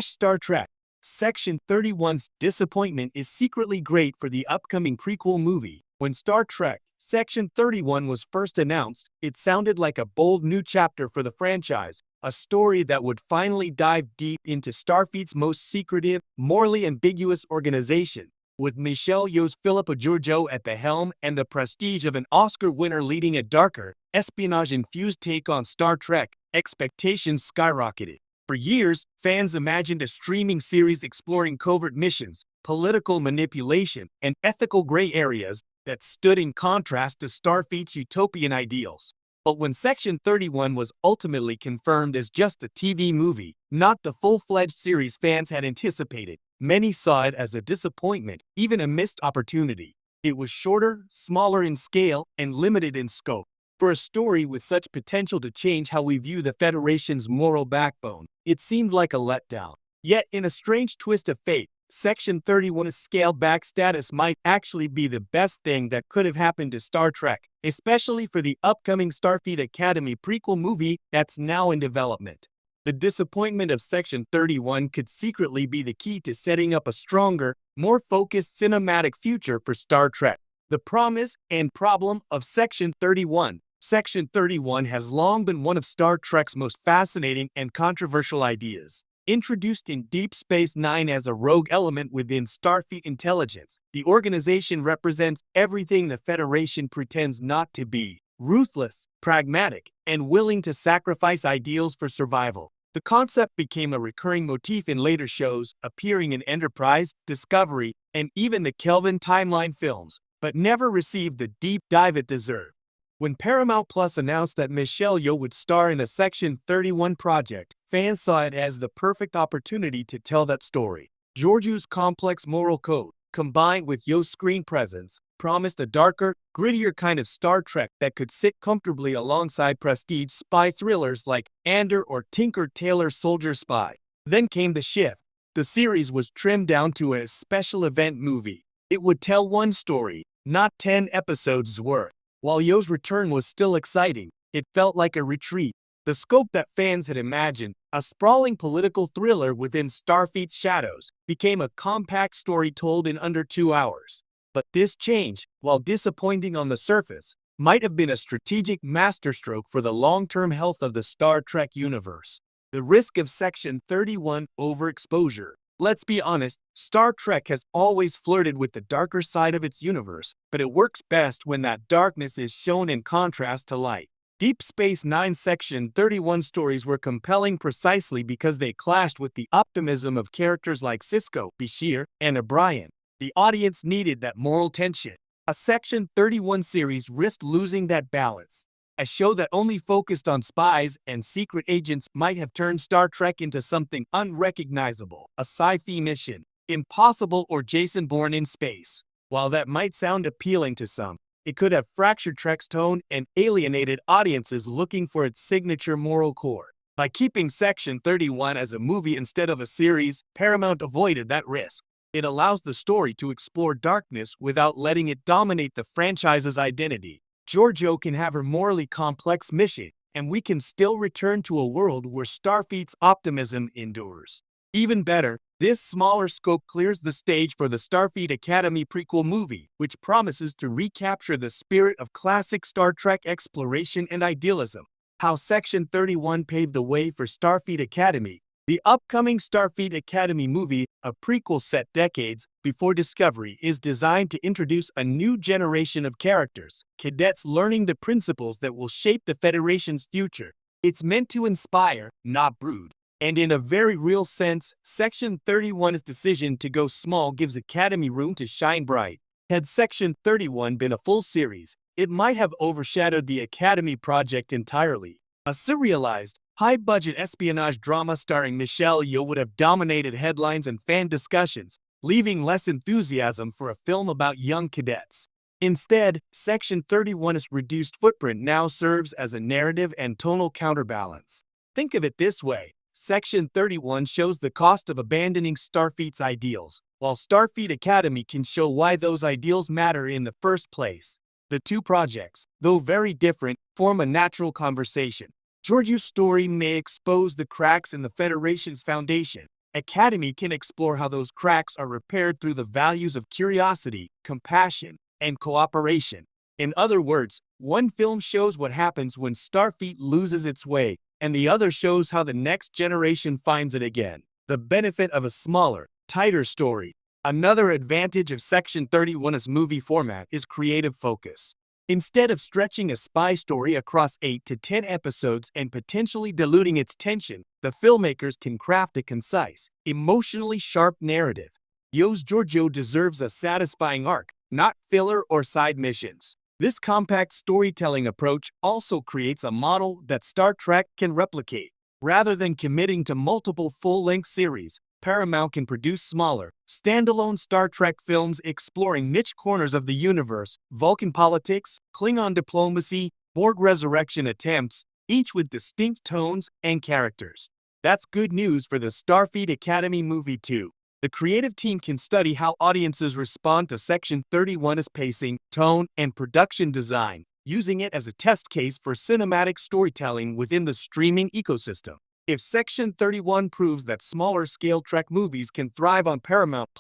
Star Trek. Section 31's disappointment is secretly great for the upcoming prequel movie. When Star Trek Section 31 was first announced, it sounded like a bold new chapter for the franchise, a story that would finally dive deep into Starfleet's most secretive, morally ambiguous organization. With Michelle Yeoh's Philippa Georgiou at the helm and the prestige of an Oscar winner leading a darker, espionage-infused take on Star Trek, expectations skyrocketed. For years, fans imagined a streaming series exploring covert missions, political manipulation, and ethical gray areas that stood in contrast to Starfleet's utopian ideals. But when Section 31 was ultimately confirmed as just a TV movie, not the full-fledged series fans had anticipated, many saw it as a disappointment, even a missed opportunity. It was shorter, smaller in scale, and limited in scope. For a story with such potential to change how we view the Federation's moral backbone, it seemed like a letdown. Yet, in a strange twist of fate, Section 31's scaled-back status might actually be the best thing that could have happened to Star Trek, especially for the upcoming Starfleet Academy prequel movie that's now in development. The disappointment of Section 31 could secretly be the key to setting up a stronger, more focused cinematic future for Star Trek. The promise and problem of Section 31. Section 31 has long been one of Star Trek's most fascinating and controversial ideas. Introduced in Deep Space Nine as a rogue element within Starfleet intelligence, the organization represents everything the Federation pretends not to be: ruthless, pragmatic, and willing to sacrifice ideals for survival. The concept became a recurring motif in later shows, appearing in Enterprise, Discovery, and even the Kelvin timeline films, but never received the deep dive it deserved. When Paramount Plus announced that Michelle Yeoh would star in a Section 31 project, fans saw it as the perfect opportunity to tell that story. Georgiou's complex moral code, combined with Yeoh's screen presence, promised a darker, grittier kind of Star Trek that could sit comfortably alongside prestige spy thrillers like Andor or Tinker Tailor Soldier Spy. Then came the shift. The series was trimmed down to a special event movie. It would tell one story, not 10 episodes worth. While Yeoh's return was still exciting, it felt like a retreat. The scope that fans had imagined, a sprawling political thriller within Starfleet's shadows, became a compact story told in under 2 hours. But this change, while disappointing on the surface, might have been a strategic masterstroke for the long-term health of the Star Trek universe. The risk of Section 31 overexposure. Let's be honest, Star Trek has always flirted with the darker side of its universe, but it works best when that darkness is shown in contrast to light. Deep Space Nine Section 31 stories were compelling precisely because they clashed with the optimism of characters like Sisko, Bashir, and O'Brien. The audience needed that moral tension. A Section 31 series risked losing that balance. A show that only focused on spies and secret agents might have turned Star Trek into something unrecognizable, a sci-fi mission, Impossible or Jason Bourne in space. While that might sound appealing to some, it could have fractured Trek's tone and alienated audiences looking for its signature moral core. By keeping Section 31 as a movie instead of a series, Paramount avoided that risk. It allows the story to explore darkness without letting it dominate the franchise's identity. Georgiou can have her morally complex mission, and we can still return to a world where Starfleet's optimism endures. Even better, this smaller scope clears the stage for the Starfleet Academy prequel movie, which promises to recapture the spirit of classic Star Trek exploration and idealism. How Section 31 paved the way for Starfleet Academy. The upcoming Starfleet Academy movie, a prequel set decades before Discovery, is designed to introduce a new generation of characters, cadets learning the principles that will shape the Federation's future. It's meant to inspire, not brood. And in a very real sense, Section 31's decision to go small gives Academy room to shine bright. Had Section 31 been a full series, it might have overshadowed the Academy project entirely. A serialized, high-budget espionage drama starring Michelle Yeoh would have dominated headlines and fan discussions, leaving less enthusiasm for a film about young cadets. Instead, Section 31's reduced footprint now serves as a narrative and tonal counterbalance. Think of it this way. Section 31 shows the cost of abandoning Starfleet's ideals, while Starfleet Academy can show why those ideals matter in the first place. The two projects, though very different, form a natural conversation. Georgiou's story may expose the cracks in the Federation's foundation, Academy can explore how those cracks are repaired through the values of curiosity, compassion, and cooperation. In other words, one film shows what happens when Starfleet loses its way, and the other shows how the next generation finds it again. The benefit of a smaller, tighter story. Another advantage of Section 31's movie format is creative focus. Instead of stretching a spy story across 8 to 10 episodes and potentially diluting its tension, the filmmakers can craft a concise, emotionally sharp narrative. Yo's Giorgio deserves a satisfying arc, not filler or side missions. This compact storytelling approach also creates a model that Star Trek can replicate. Rather than committing to multiple full-length series, Paramount can produce smaller, standalone Star Trek films exploring niche corners of the universe, Vulcan politics, Klingon diplomacy, Borg resurrection attempts, each with distinct tones and characters. That's good news for the Starfleet Academy movie too. The creative team can study how audiences respond to Section 31's pacing, tone, and production design, using it as a test case for cinematic storytelling within the streaming ecosystem. If Section 31 proves that smaller-scale Trek movies can thrive on Paramount+,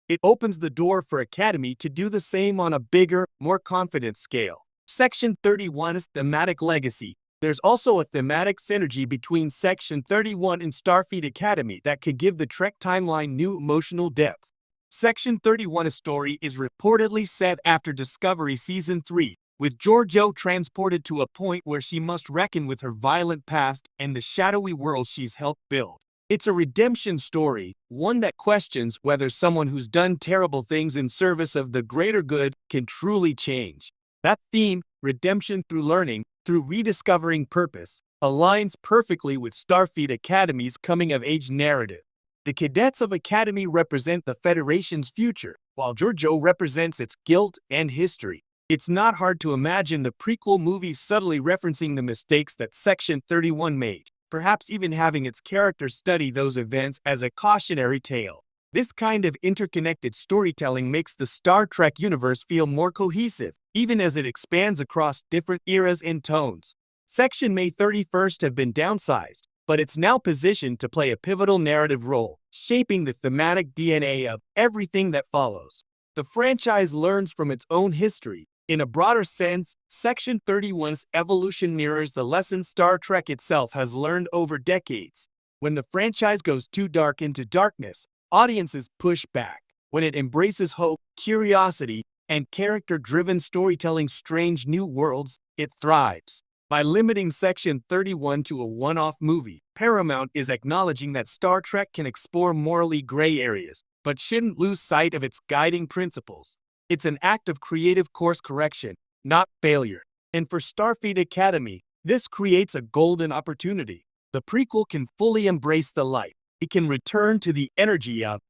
it opens the door for Academy to do the same on a bigger, more confident scale. Section 31's thematic legacy. There's also a thematic synergy between Section 31 and Starfleet Academy that could give the Trek timeline new emotional depth. Section 31's story is reportedly set after Discovery Season 3, with Giorgio transported to a point where she must reckon with her violent past and the shadowy world she's helped build. It's a redemption story, one that questions whether someone who's done terrible things in service of the greater good can truly change. That theme, redemption through learning, through rediscovering purpose, aligns perfectly with Starfleet Academy's coming-of-age narrative. The cadets of Academy represent the Federation's future, while Giorgio represents its guilt and history. It's not hard to imagine the prequel movie subtly referencing the mistakes that Section 31 made, perhaps even having its characters study those events as a cautionary tale. This kind of interconnected storytelling makes the Star Trek universe feel more cohesive, even as it expands across different eras and tones. Section May 31st have been downsized, but it's now positioned to play a pivotal narrative role, shaping the thematic DNA of everything that follows. The franchise learns from its own history. In a broader sense, Section 31's evolution mirrors the lessons Star Trek itself has learned over decades. When the franchise goes too dark into darkness, audiences push back. When it embraces hope, curiosity, and character-driven storytelling strange new worlds, it thrives. By limiting Section 31 to a one-off movie, Paramount is acknowledging that Star Trek can explore morally gray areas, but shouldn't lose sight of its guiding principles. It's an act of creative course correction, not failure. And for Starfleet Academy, this creates a golden opportunity. The prequel can fully embrace the light. It can return to the energy of